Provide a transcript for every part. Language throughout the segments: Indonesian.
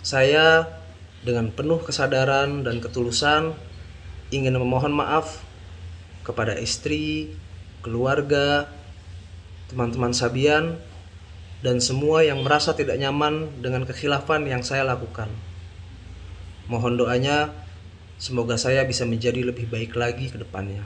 Saya dengan penuh kesadaran dan ketulusan ingin memohon maaf kepada istri, keluarga, teman-teman Sabian, dan semua yang merasa tidak nyaman dengan kekhilafan yang saya lakukan. Mohon doanya, semoga saya bisa menjadi lebih baik lagi ke depannya.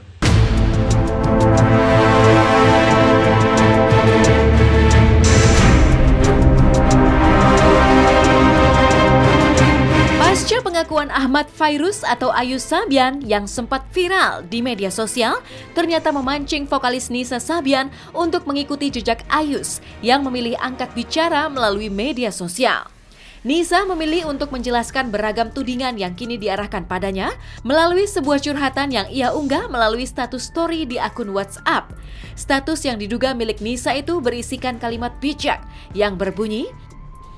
Pasca pengakuan Ahmad Fairuz atau Ayus Sabian yang sempat viral di media sosial, ternyata memancing vokalis Nisa Sabian untuk mengikuti jejak Ayus yang memilih angkat bicara melalui media sosial. Nisa memilih untuk menjelaskan beragam tudingan yang kini diarahkan padanya melalui sebuah curhatan yang ia unggah melalui status story di akun WhatsApp. Status yang diduga milik Nisa itu berisikan kalimat bijak yang berbunyi,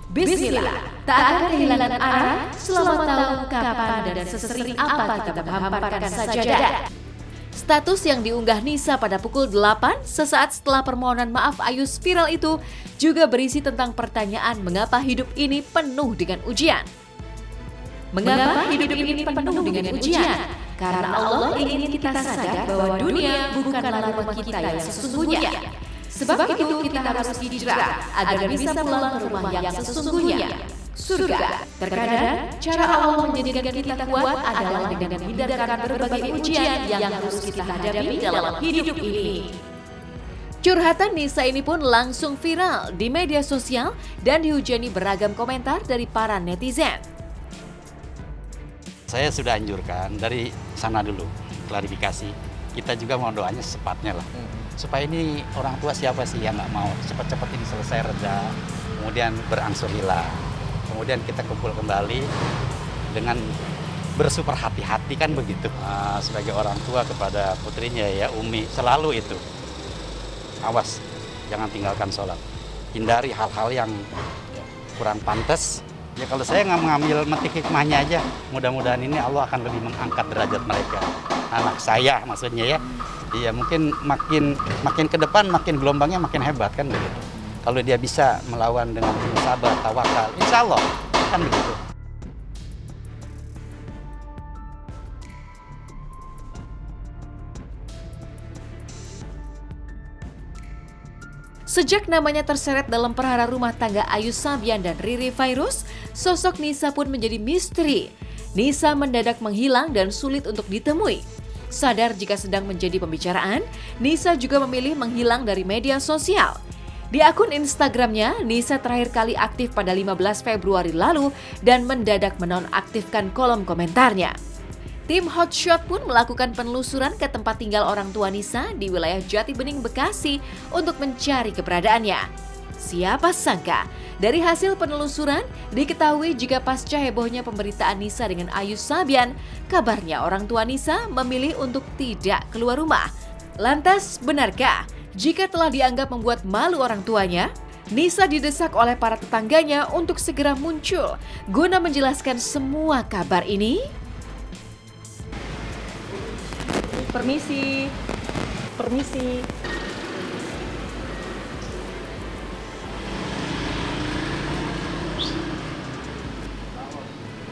Bismillah, tak akan kehilangan arah selama tahu kapan dan sesering apa kita menghamparkan sajadah. Status yang diunggah Nisa pada pukul 8 sesaat setelah permohonan maaf Ayus viral itu juga berisi tentang pertanyaan mengapa hidup ini penuh dengan ujian. Mengapa hidup ini penuh dengan ujian? Karena Allah ingin kita sadar bahwa dunia bukanlah rumah kita yang sesungguhnya. Sebab itu kita harus hijrah agar bisa pulang ke rumah yang sesungguhnya, surga. Terkadang cara Allah menjadikan kita kuat adalah dengan menghindarkan berbagai ujian yang harus kita hadapi dalam hidup ini. Curhatan Nisa ini pun langsung viral di media sosial dan dihujani beragam komentar dari para netizen. Saya sudah anjurkan dari sana dulu, klarifikasi. Kita juga mau doanya secepatnya lah. Supaya ini orang tua siapa sih yang nggak mau cepat-cepat ini selesai reda, kemudian berangsur hilang. Kemudian kita kumpul kembali dengan bersuper hati-hati kan begitu. Sebagai orang tua kepada putrinya ya Umi, selalu itu. Awas, jangan tinggalkan sholat. Hindari hal-hal yang kurang pantas. Ya kalau saya nggak mengambil metik hikmahnya aja, mudah-mudahan ini Allah akan lebih mengangkat derajat mereka. Anak saya maksudnya ya. Iya mungkin makin ke depan makin gelombangnya makin hebat kan begitu. Kalau dia bisa melawan dengan sabar, tawakal, insya Allah kan begitu. Sejak namanya terseret dalam perhara rumah tangga Ayus Sabian dan Riri Fairuz, sosok Nisa pun menjadi misteri. Nisa mendadak menghilang dan sulit untuk ditemui. Sadar jika sedang menjadi pembicaraan, Nisa juga memilih menghilang dari media sosial. Di akun Instagramnya, Nisa terakhir kali aktif pada 15 Februari lalu dan mendadak menonaktifkan kolom komentarnya. Tim Hotshot pun melakukan penelusuran ke tempat tinggal orang tua Nisa di wilayah Jati Bening, Bekasi untuk mencari keberadaannya. Siapa sangka, dari hasil penelusuran diketahui jika pasca hebohnya pemberitaan Nisa dengan Ayus Sabian, kabarnya orang tua Nisa memilih untuk tidak keluar rumah. Lantas, benarkah jika telah dianggap membuat malu orang tuanya, Nisa didesak oleh para tetangganya untuk segera muncul guna menjelaskan semua kabar ini? Permisi.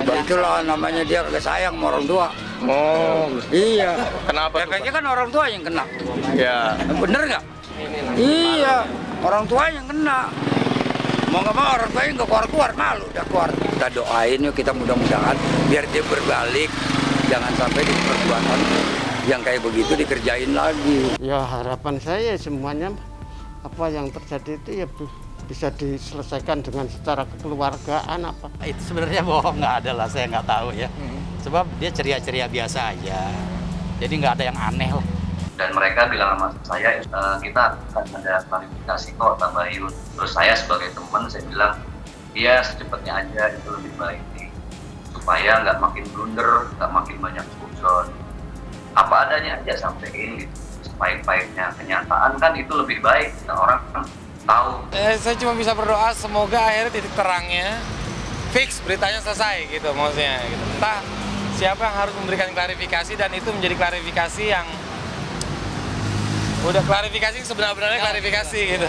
Itulah namanya dia kagak sayang sama orang tua. Oh, Iya. kenapa? Ya kayaknya kan orang tua yang kena. Ya, Bener nggak? Iya, orang tua yang kena. Mau nggak mau orang tuanya nggak keluar-keluar, malu udah keluar. Kita doain yuk, kita mudah-mudahan biar dia berbalik. Jangan sampai di perbuatan yang kayak begitu dikerjain lagi. Ya harapan saya semuanya apa yang terjadi itu ya bisa diselesaikan dengan secara kekeluargaan apa. Itu sebenarnya bohong, nggak ada lah, saya nggak tahu ya. Sebab dia ceria-ceria biasa aja. Jadi nggak ada yang aneh lah. Dan mereka bilang sama saya, kita akan ada klarifikasi kok Pak Bayu. Terus saya sebagai teman, saya bilang, iya secepatnya aja itu lebih baik nih. Supaya nggak makin blunder, nggak makin banyak suzon. Apa adanya aja sampein gitu. Sebaik-baiknya kenyataan kan itu lebih baik. Nah, orang kan tahu. saya cuma bisa berdoa semoga akhirnya titik terangnya fix, beritanya selesai gitu maksudnya. Gitu. Entah siapa yang harus memberikan klarifikasi dan itu menjadi klarifikasi yang udah klarifikasi sebenarnya klarifikasi gitu.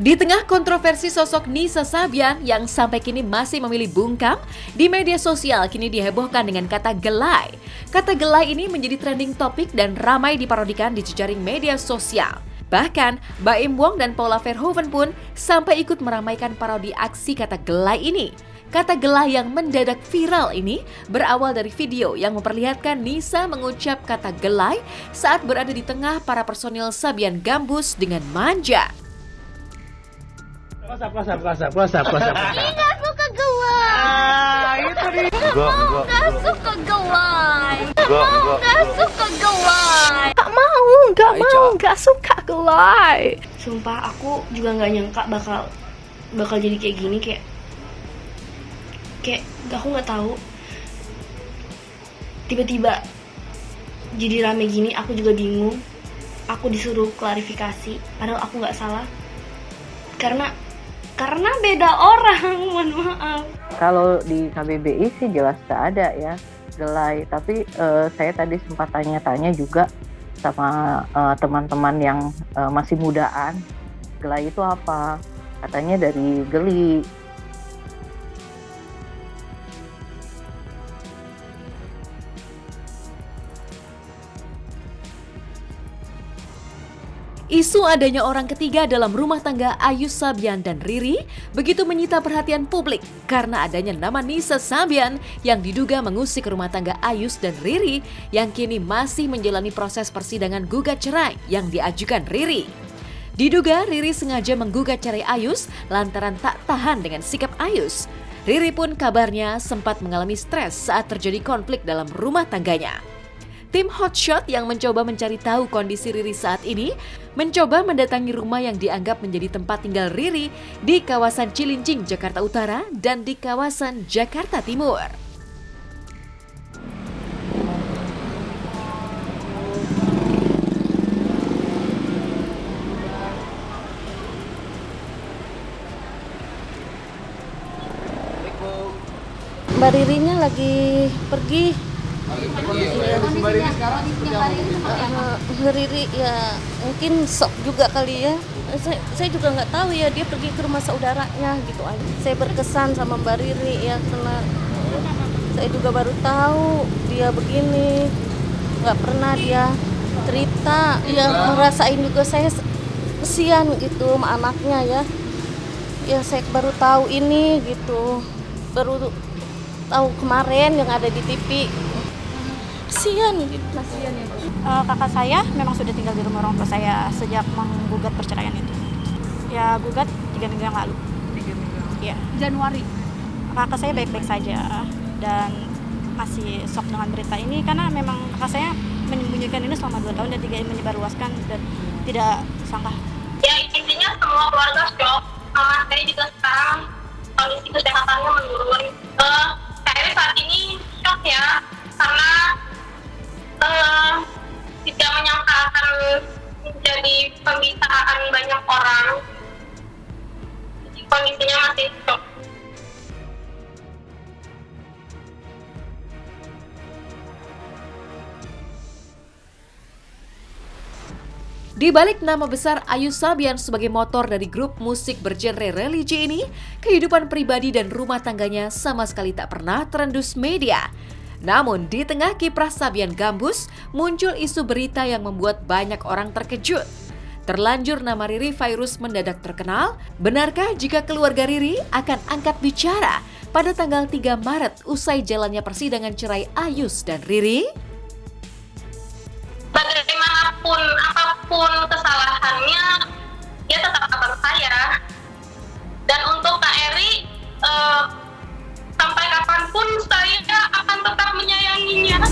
Di tengah kontroversi sosok Nisa Sabian yang sampai kini masih memilih bungkam, di media sosial kini dihebohkan dengan kata gelai. Kata gelai ini menjadi trending topik dan ramai diparodikan di jejaring media sosial. Bahkan, Baim Wong dan Paula Verhoeven pun sampai ikut meramaikan parodi aksi kata gelai ini. Kata gelai yang mendadak viral ini berawal dari video yang memperlihatkan Nisa mengucap kata gelai saat berada di tengah para personil Sabian Gambus dengan manja. Nggak suka gelai. Itu dia. Nggak suka gelai. Nggak suka gelai. Nggak suka gelai. Sumpah aku juga nggak nyangka bakal jadi kayak gini, kayak aku nggak tahu. Tiba-tiba jadi rame gini, aku juga bingung. Aku disuruh klarifikasi, padahal aku nggak salah. Karena beda orang, mohon maaf. Kalau di KBBI sih jelas gak ada ya gelai, tapi saya tadi sempat tanya-tanya juga sama teman-teman yang masih mudaan, gelai itu apa? Katanya dari geli. Isu adanya orang ketiga dalam rumah tangga Ayus Sabian dan Riri begitu menyita perhatian publik karena adanya nama Nisa Sabian yang diduga mengusik rumah tangga Ayus dan Riri yang kini masih menjalani proses persidangan gugat cerai yang diajukan Riri. Diduga Riri sengaja menggugat cerai Ayus lantaran tak tahan dengan sikap Ayus. Riri pun kabarnya sempat mengalami stres saat terjadi konflik dalam rumah tangganya. Tim Hotshot yang mencoba mencari tahu kondisi Riri saat ini mencoba mendatangi rumah yang dianggap menjadi tempat tinggal Riri di kawasan Cilincing, Jakarta Utara dan di kawasan Jakarta Timur. Mbak Ririnya lagi pergi. Riri ya mungkin sok juga kali ya. Saya juga nggak tahu ya, dia pergi ke rumah saudaranya gitu aja. Saya berkesan sama Mbak Riri ya, karena saya juga baru tahu dia begini. Nggak pernah dia cerita. Ya ngerasain juga saya kesian gitu sama anaknya ya. Ya saya baru tahu ini gitu. Baru tahu kemarin yang ada di TV. Kasian ya. Kakak saya memang sudah tinggal di rumah orang tua saya sejak menggugat perceraian itu. Ya gugat 3 minggu yang lalu. 3 minggu? Iya. Januari. Kakak saya baik-baik saja dan masih shock dengan berita ini karena memang kakak saya menyembunyikan ini selama 2 tahun dan tidak menyebarluaskan dan tidak sangka. Ya intinya semua keluarga shock. Mama saya juga sekarang kondisi kesehatannya menurun. Saya saat ini shock ya karena tidak menyangka akan menjadi pembicaraan banyak orang. Jadi kondisinya masih shock. Di balik nama besar Ayus Sabian sebagai motor dari grup musik bergenre religi ini, kehidupan pribadi dan rumah tangganya sama sekali tak pernah terendus media. Namun di tengah kiprah Sabian Gambus, muncul isu berita yang membuat banyak orang terkejut. Terlanjur nama Riri Fairuz mendadak terkenal, benarkah jika keluarga Riri akan angkat bicara pada tanggal 3 Maret usai jalannya persidangan cerai Ayus dan Riri? Bagaimanapun, apapun kesalahannya, dia tetap abang saya. Dan untuk Kak Eri, sampai kapanpun saya akan tetap menyayanginya.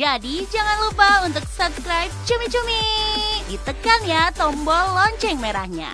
Jadi jangan lupa untuk subscribe Cumi Cumi. Ditekan ya tombol lonceng merahnya.